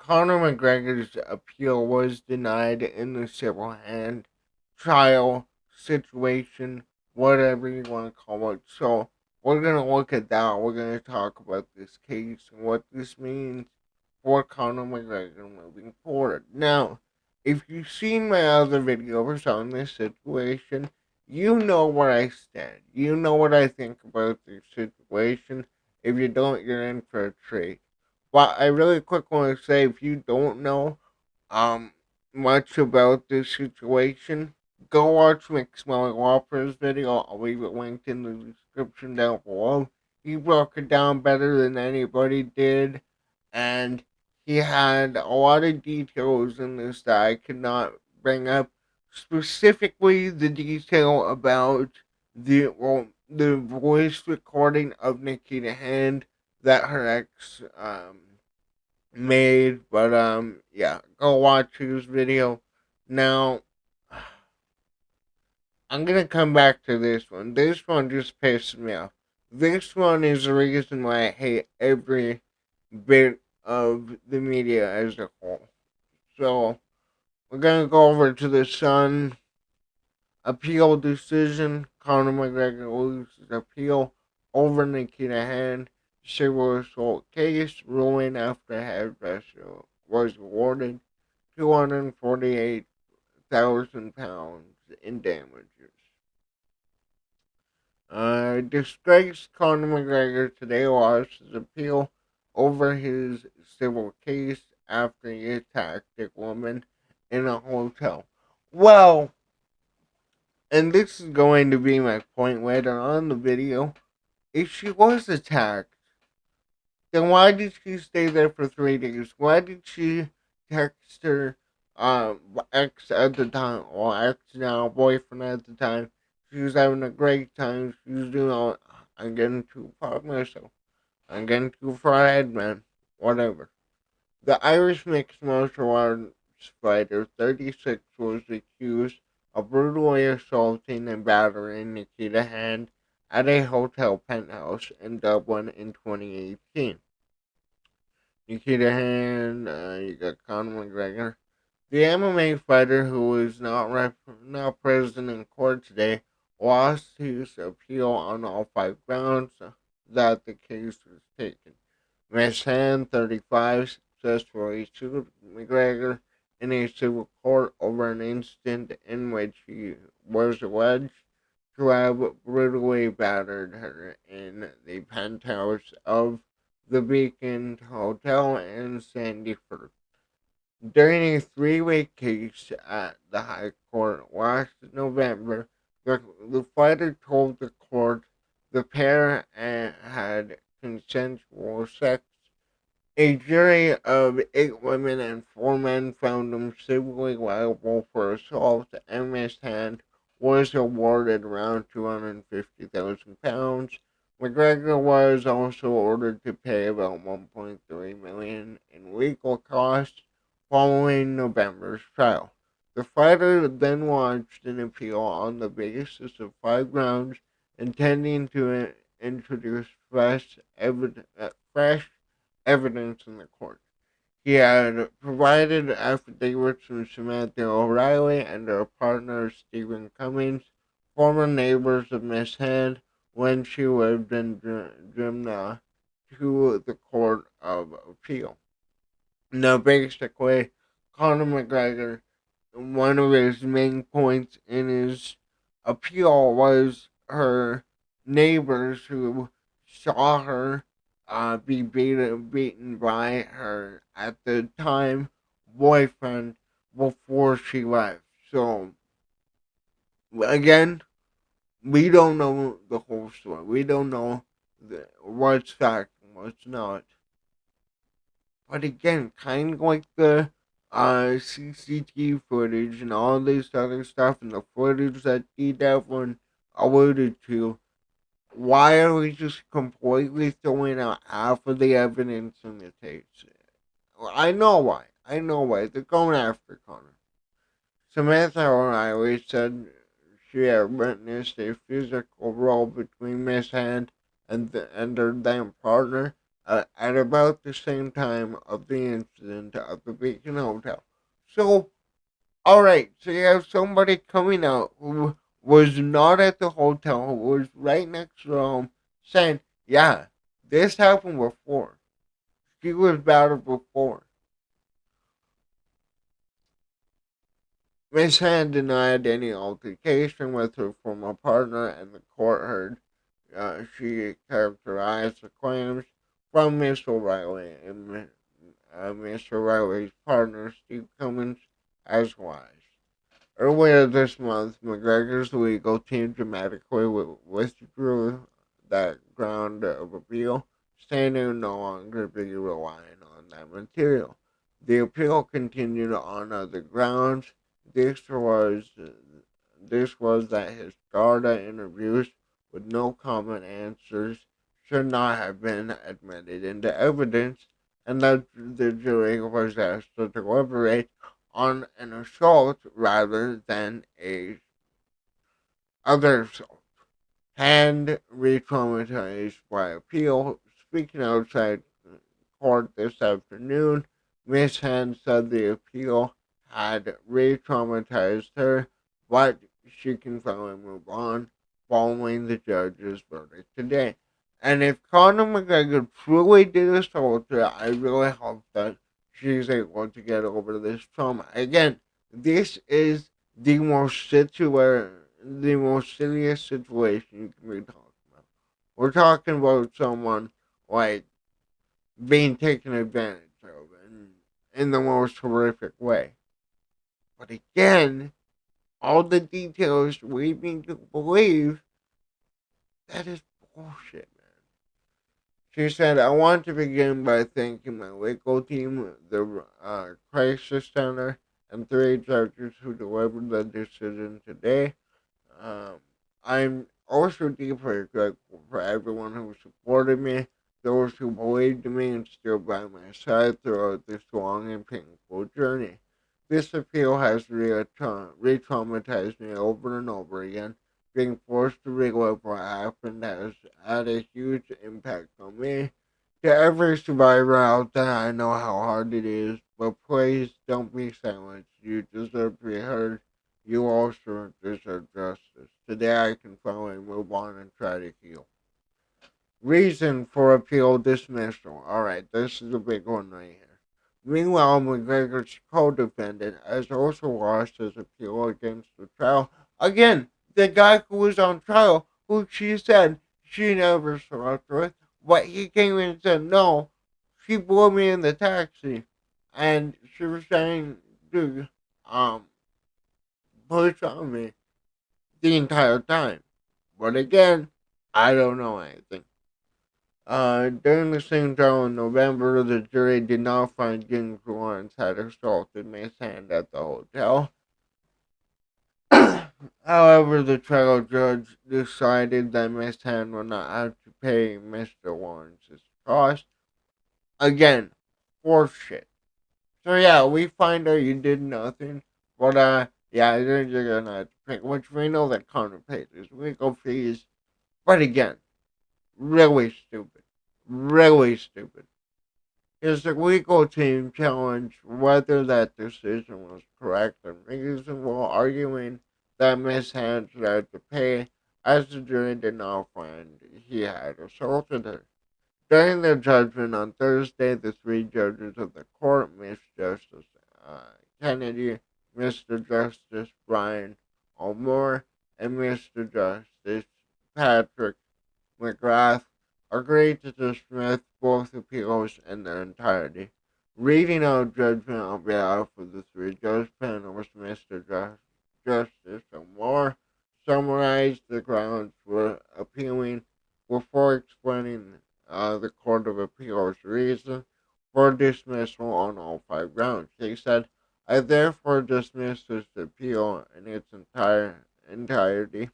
Conor McGregor's appeal was denied in the civil hand trial situation, whatever you want to call it. So we're gonna look at that. We're gonna talk about this case and what this means for Conor McGregor moving forward. Now, if you've seen my other videos on this situation, you know where I stand. You know what I think about this situation. If you don't, you're in for a treat. But I really quick want to say, if you don't know um much about this situation, go watch McSmelly video. I'll leave it linked in the description down below. He broke it down better than anybody did, and he had a lot of details in this that I could not bring up. Specifically, the detail about the voice recording of Nikita Hand that her ex made. But yeah, go watch his video. Now I'm gonna come back to this one. This one just pisses me off. This one is the reason why I hate every bit of the media as a whole. So we're gonna go over to the Sun appeal decision. Conor McGregor loses appeal over Nikita Hand civil assault case, ruling after hairdresser was awarded £248,000 in damages. Disgraced Conor McGregor today lost his appeal over his civil case after he attacked a woman in a hotel. Well, and this is going to be my point later on in the video. If she was attacked, then why did she stay there for 3 days? Why did she text her ex at the time, or ex now boyfriend at the time? She was having a great time. She was doing all. I'm getting too far of myself. I'm getting too far ahead, man. Whatever. The Irish mixed martial arts fighter, 36, was accused of brutally assaulting and battering Nikita Hand at a hotel penthouse in Dublin in 2018. Nikita Hand, you got Conor McGregor. The MMA fighter, who is not present in court today, lost his appeal on all 5 grounds that the case was taken. Miss Hand, 35, successfully sued McGregor in a civil court over an incident in which he was alleged to have brutally battered her in the penthouse of the Beacon Hotel in Sandyford. During a 3-week case at the High Court last November, the fighter told the court the pair had consensual sex. A jury of 8 women and 4 men found him civilly liable for assault, and Miss Hand was awarded around £250,000. McGregor was also ordered to pay about $1.3 million in legal costs following November's trial. The fighter then launched an appeal on the basis of 5 grounds, intending to introduce fresh evidence in the court. He had provided affidavits from Samantha O'Reilly and her partner Stephen Cummings, former neighbors of Miss Hand, when she lived in Drimnagh, to the Court of Appeal. Now, basically, Conor McGregor, one of his main points in his appeal was her neighbors who saw her be beaten by her at the time boyfriend before she left. So again, we don't know the whole story. We don't know what's fact and what's not. But again, kind of like the CCTV footage and all this other stuff and the footage that D. Devlin alluded to, why are we just completely throwing out half of the evidence in the tapes? Well, I know why. I know why. They're going after Connor. Samantha O'Reilly said she had witnessed a physical brawl between Miss Hand and her then partner at about the same time of the incident of the Beacon Hotel. So, alright, so you have somebody coming out who was not at the hotel, who was right next to him, saying, yeah, this happened before. She was battered before. Miss Hand denied any altercation with her former partner, and the court heard she characterized the claims from Miss O'Reilly and Miss O'Reilly's partner, Steve Cummins, as lies. Earlier this month, McGregor's legal team dramatically withdrew that ground of appeal, saying it would no longer be relying on that material. The appeal continued on other grounds. This was this was that his Garda interviews with no comment answers should not have been admitted into evidence, and that the jury was asked to deliberate on an assault rather than a other assault. Hand re-traumatized by appeal. Speaking outside court this afternoon, Miss Hand said the appeal had re-traumatized her, but she can finally move on following the judge's verdict today. And if Conor McGregor truly did assault her, I really hope that she's able to get over this trauma. Again, this is the most serious situation you can be talking about. We're talking about someone like being taken advantage of in the most horrific way. But again, all the details lead me to believe that is bullshit, man. She said, I want to begin by thanking my legal team, the crisis center, and three judges who delivered the decision today. Um, I'm also deeply grateful for everyone who supported me, those who believed in me and stood by my side throughout this long and painful journey. This appeal has re-traumatized me over and over again. Being forced to relive what happened has had a huge impact on me. To every survivor out there, I know how hard it is, but please don't be silent. You deserve to be heard. You also deserve justice. Today I can finally move on and try to heal. Reason for appeal dismissal. Alright, this is a big one right here. Meanwhile, McGregor's co-defendant has also lost his appeal against the trial. Again, the guy who was on trial, who she said she never slept with, but he came in and said, no, she blew me in the taxi. And she was saying, dude, um, push on me the entire time. But again, I don't know anything. During the same trial in November, the jury did not find James Lawrence had assaulted Miss Hand at the hotel. However, the trial judge decided that Miss Hand would not have to pay Mr. Lawrence's cost. Again, horseshit. So yeah, we find out you did nothing, but yeah, you're gonna have to pay, which we know that Connor paid his legal fees. But again, really stupid. Really stupid. His legal team challenged whether that decision was correct and reasonable, arguing that Miss Hand should have to pay, as the jury did not find he had assaulted her. During their judgment on Thursday, the three judges of the court, Miss Justice Kennedy, Mr. Justice Brian O'More, and Mr. Justice Patrick McGrath, agreed to dismiss both appeals in their entirety. Reading out judgment on behalf of the three judge panels, Justice O'More summarized the grounds for appealing before explaining the Court of Appeals' reason for dismissal on all five grounds. He said, I therefore dismiss this appeal in its entirety.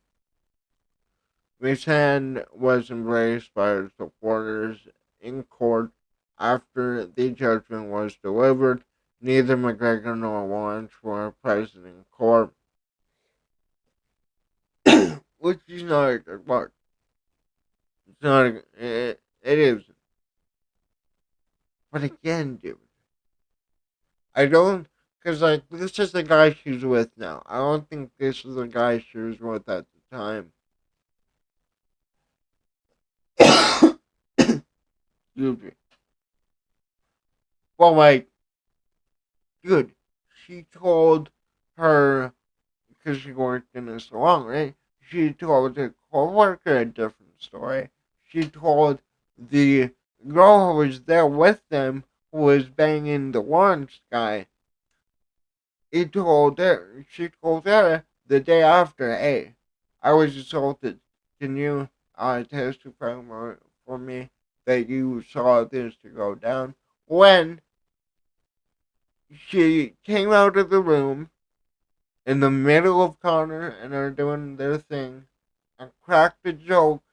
Miss Hand was embraced by her supporters in court after the judgment was delivered. Neither McGregor nor Lawrence were present in court, which is not a good part. It's not. It is. But again, dude, I don't, because, like, this is the guy she's with now. I don't think this is the guy she was with at the time. Excuse me. Well, like, dude, she told her, because she worked in a salon, right? She told the co-worker a different story. She told the girl who was there with them, who was banging the lunch guy, she told her the day after, hey, I was assaulted. Can you testify for me that you saw this to go down? When she came out of the room in the middle of Connor and her doing their thing and cracked a joke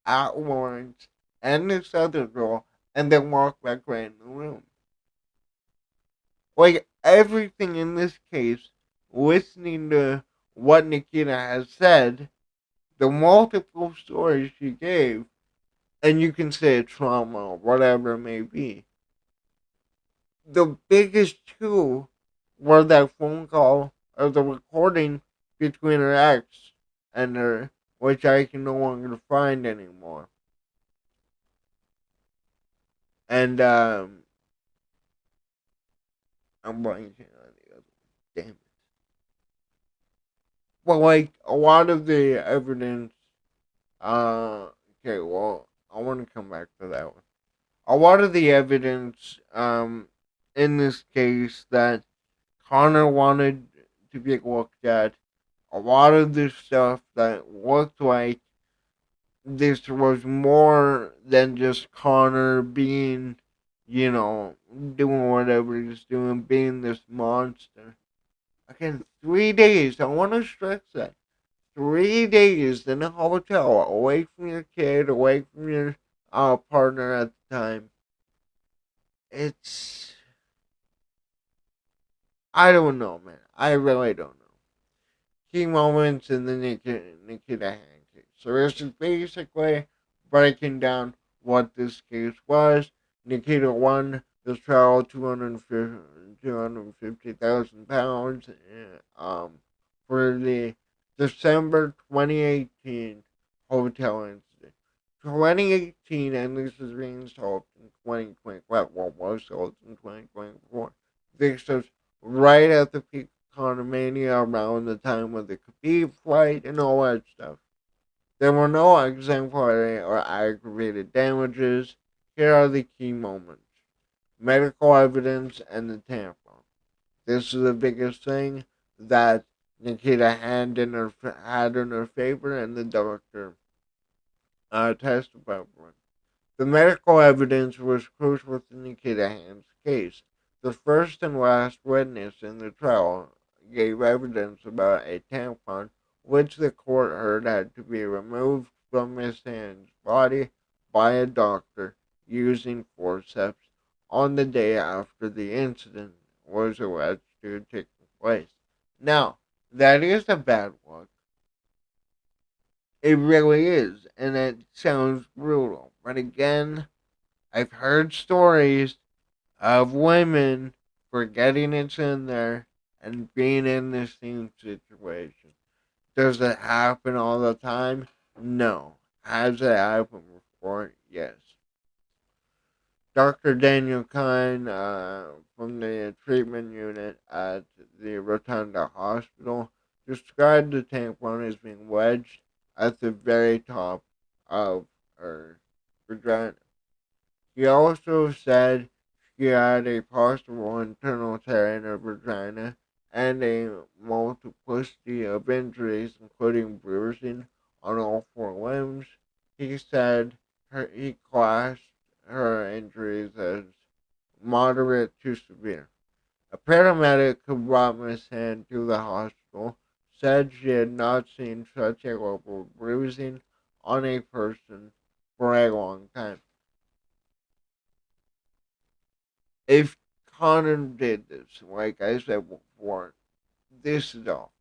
at Lawrence and this other girl and then walked back right in the room. Like everything in this case, listening to what Nikita has said, the multiple stories she gave, and you can say trauma or whatever it may be. The biggest two were that phone call or the recording between her ex and her, which I can no longer find anymore. And I'm blanking on the other one. Damn it. Well, like a lot of the evidence. Okay. Well, I want to come back to that one. A lot of the evidence, in this case that Connor wanted to be looked at. A lot of this stuff that looked like this was more than just Connor being, doing whatever he's doing, being this monster. Again, 3 days. I want to stress that. 3 days in a hotel, away from your kid, away from your partner at the time. It's. I don't know, man. I really don't know. Key moments in the Nikita Hand case. So this is basically breaking down what this case was. Nikita won the trial, 250,000 pounds, for the December 2018 hotel incident. 2018, and this is being sold in 2020. Well, was sold in 2024. This is right at the peak Condomania around the time of the Khabib fight and all that stuff. There were no exemplary or aggravated damages. Here are the key moments: medical evidence and the tampon. This is the biggest thing that Nikita had in her favor, and the doctor testified for. The medical evidence was crucial to Nikita Hand's case. The first and last witness in the trial gave evidence about a tampon which the court heard had to be removed from Miss Hand's body by a doctor using forceps on the day after the incident was alleged to have taken place. Now, that is a bad look. It really is, and it sounds brutal. But again, I've heard stories of women forgetting it's in there and being in the same situation. Does it happen all the time? No. Has it happened before? Yes. Dr. Daniel Kine, from the treatment unit at the Rotunda Hospital, described the tampon as being wedged at the very top of her vagina. He also said she had a possible internal tear in her vagina and a multiplicity of injuries, including bruising on all four limbs. He said he classed her injuries as moderate to severe. A paramedic who brought Miss Hand to the hospital said she had not seen such a level of bruising on a person for a long time. If Conor did this, like I said before, this is awful.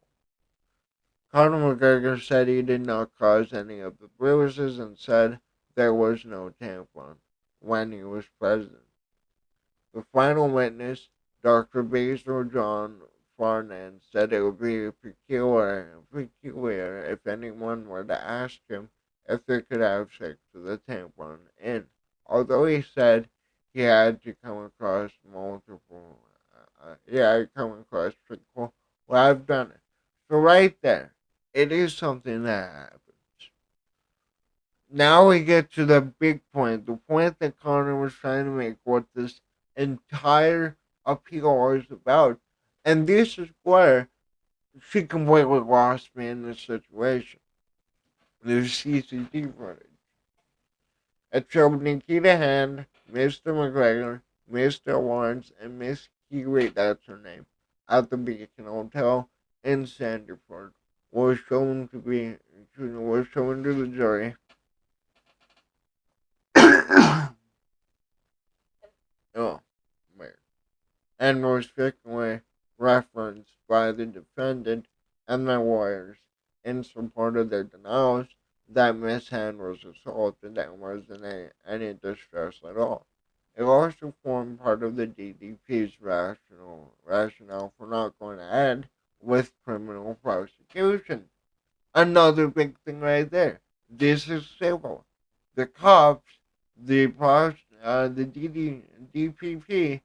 Conor McGregor said he did not cause any of the bruises and said there was no tampon when he was present. The final witness, Dr. Basil John Farnan, said it would be peculiar if anyone were to ask him if they could have sex with a tampon in. Although he said he had to come across people, well, I've done it. So right there, it is something that happens. Now we get to the big point, the point that Connor was trying to make, what this entire appeal was about. And this is where she completely lost me in this situation. The CCTV footage. It showed Nikita Hand, Mr. McGregor, Mr. Lawrence, and Miss Kiwi, that's her name, at the Beacon Hotel in Sandyford. Was shown to the jury. Oh, weird. And was frequently referenced by the defendant and their lawyers in support of their denials that Miss Hand was assaulted and wasn't in any distress at all. It also formed part of the DDP's rationale for not going ahead with criminal prosecution. Another big thing right there. This is civil. The cops, the DPP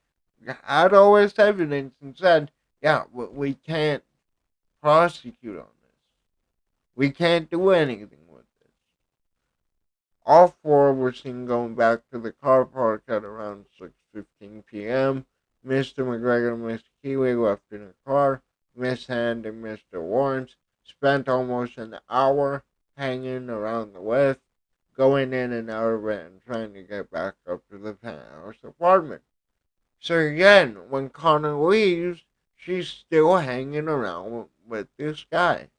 had all this evidence and said, yeah, we can't prosecute on this. We can't do anything with this. All four were seen going back to the car park at around 6:15 p.m. Mr. McGregor and Miss Kiwi left in a car. Miss Hand and Mr. Lawrence spent almost an hour hanging around the lift, going in and out of it and trying to get back up to the penthouse apartment. So again, when Connor leaves, she's still hanging around with this guy.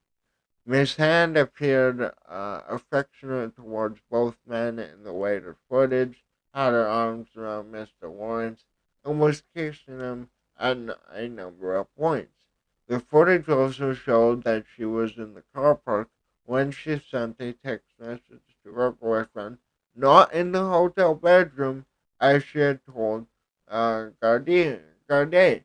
Miss Hand appeared affectionate towards both men in the later footage, had her arms around Mr. Lawrence, and was kissing him at a number of points. The footage also showed that she was in the car park when she sent a text message to her boyfriend, not in the hotel bedroom, as she had told Gardet.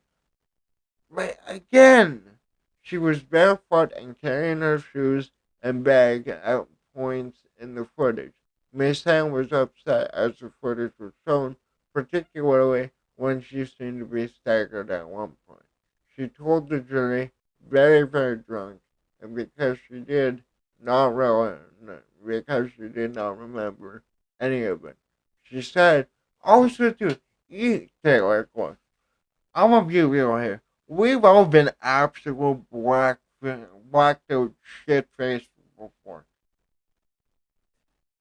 But again, she was barefoot and carrying her shoes and bag at points in the footage. Miss Hand was upset as the footage was shown, particularly when she seemed to be staggered at one point. She told the jury, very, very drunk, and because she did not remember any of it. She said, also to eat, Taylor, look, I'm gonna be real here. We've all been absolute blacked out shit faced before.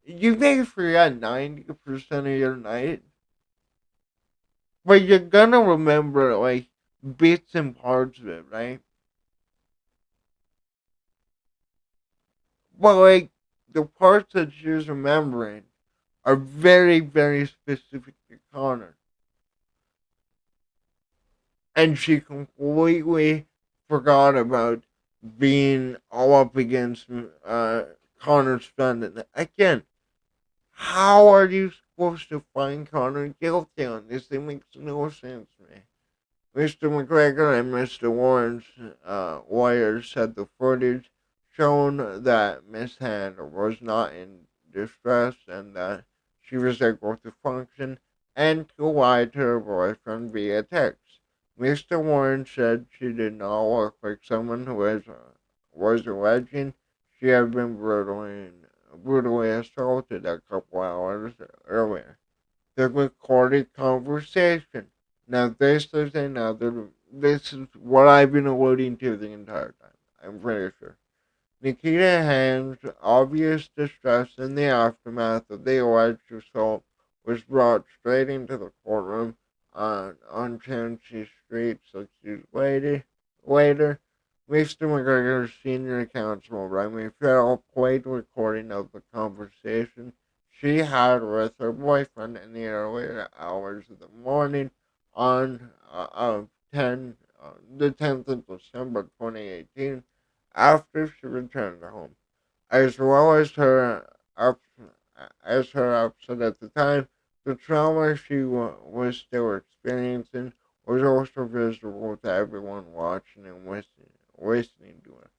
You may forget 90% of your night, but you're gonna remember like bits and parts of it, right? But like the parts that she's remembering are very, very specific to Connor. And she completely forgot about being all up against Connor's friend. And again, how are you supposed to find Connor guilty on this? It makes no sense to me. Mr. McGregor and Mr. Warren's lawyers said the footage shown that Miss Hand was not in distress and that she was able to function and to lie to her boyfriend via text. Mr. Warren said she did not look like someone who was alleging she had been brutally assaulted a couple hours earlier. The recorded conversation. Now this is what I've been alluding to the entire time. I'm pretty sure. Nikita Hand's obvious distress in the aftermath of the alleged assault was brought straight into the courtroom on Chancey Street 6 years later. Mr. McGregor's senior counsel, Remy Farrell, played a recording of the conversation she had with her boyfriend in the earlier hours of the morning on the 10th of December 2018 after she returned home, as well as her upset at the time The trauma she was still experiencing was also visible to everyone watching and listening to her.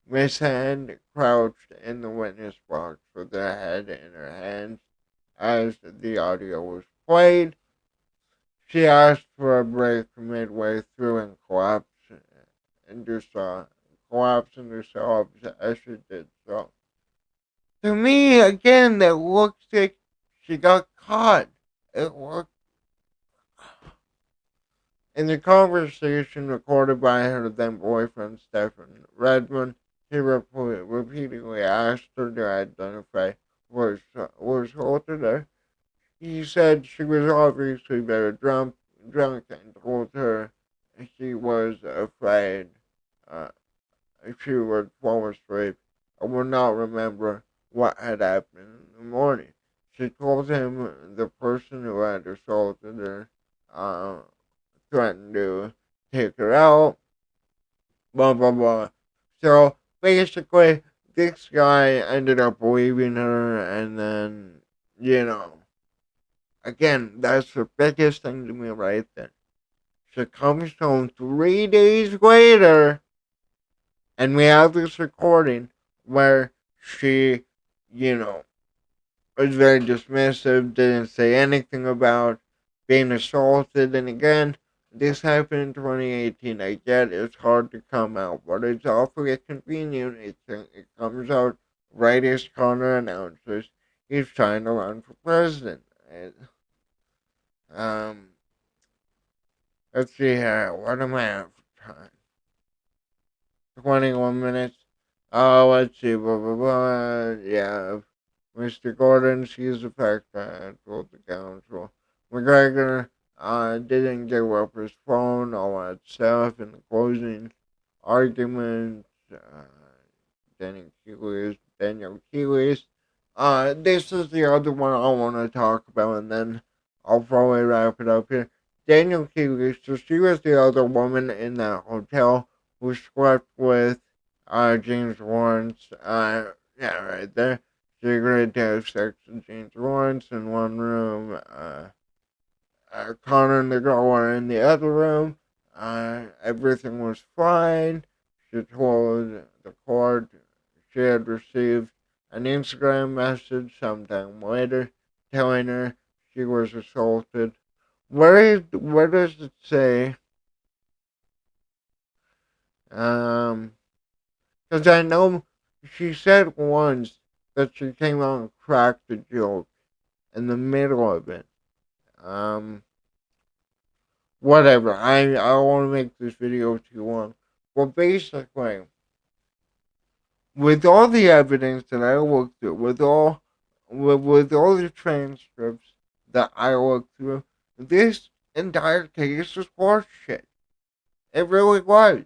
Miss Hand crouched in the witness box with her head in her hands as the audio was played. She asked for a break midway through and collapsed into sobs as she did so. To me, again, that looks like she got caught. It looked in the conversation recorded by her then boyfriend Stephen Redmond. He repeatedly asked her to identify was assaulted her. He said she was obviously very drunk and told her she was afraid uh, she would fall asleep and would not remember what had happened in the morning. She told him the person who had assaulted her uh, threatened to take her out, blah, blah, blah. So basically, this guy ended up leaving her, and then, you know, again, that's the biggest thing to me right there. She comes home 3 days later, and we have this recording where she, you know, was very dismissive, didn't say anything about being assaulted. And again, this happened in 2018. I get it's hard to come out, but it's awfully convenient. It comes out right as Conor announces he's trying to run for president. Um, let's see here. What am I at for time? 21 minutes. Oh, let's see. Blah, blah, blah. Yeah. Mr. Gordon sees the fact that told the council. McGregor didn't give up his phone, all that stuff in the closing argument. Daniel Keeley's. This is the other one I want to talk about, and then I'll probably wrap it up here. Daniel Keeley, so she was the other woman in that hotel who slept with James Lawrence. Yeah, right there. She agreed to have sex with James Lawrence in one room. Connor and the girl were in the other room. Everything was fine. She told the court she had received an Instagram message sometime later telling her she was assaulted. Where does it say? Because I know she said once that she came out and cracked a joke in the middle of it. Um, Whatever. I don't want to make this video too long. But basically, with all the evidence that I looked through, with all the transcripts that I looked through, this entire case was horseshit. It really was.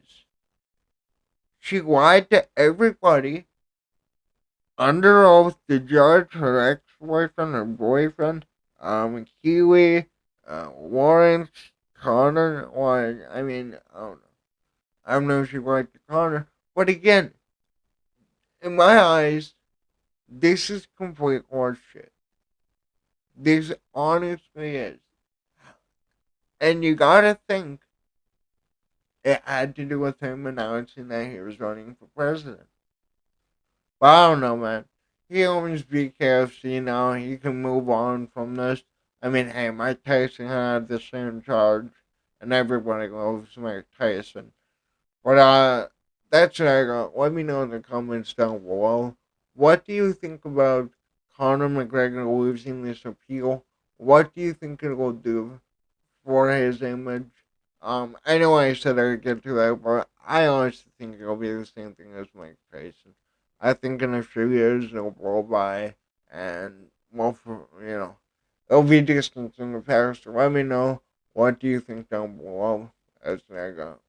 She lied to everybody under oath, the judge, her ex-boyfriend, her boyfriend, Keely, Lawrence, Connor. Like, I mean, I don't know. I don't know if she lied to Connor, but again, in my eyes, this is complete horseshit. This honestly is. And you gotta think it had to do with him announcing that he was running for president. But I don't know, man. He owns BKFC now. He can move on from this. I mean, hey, Mike Tyson had the same charge, and everybody loves Mike Tyson. But that's what I got. Let me know in the comments down below. What do you think about Conor McGregor losing this appeal? What do you think it will do for his image? I know I said I would get to that, but I honestly think it'll be the same thing as Mike Tyson. I think in a few years it'll blow by, and well, it'll be distant in the past. So let me know what do you think down below as I go.